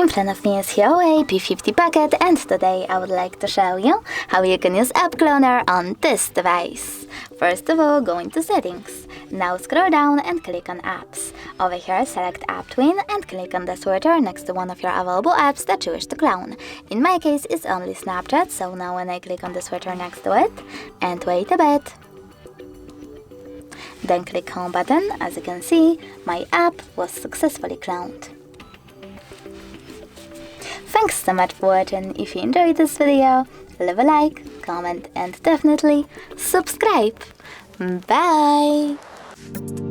In front of me is HUAWEI P50 Pocket, and today I would like to show you how you can use App Cloner on this device. First of all, go into Settings. Now scroll down and click on Apps. Over here, select App Twin and click on the switcher next to one of your available apps that you wish to clone. In my case, it's only Snapchat, so now when I click on the switcher next to it, and wait a bit. Then click Home button. As you can see, my app was successfully cloned. Thanks so much for watching. If you enjoyed this video, leave a like, comment and definitely subscribe. Bye!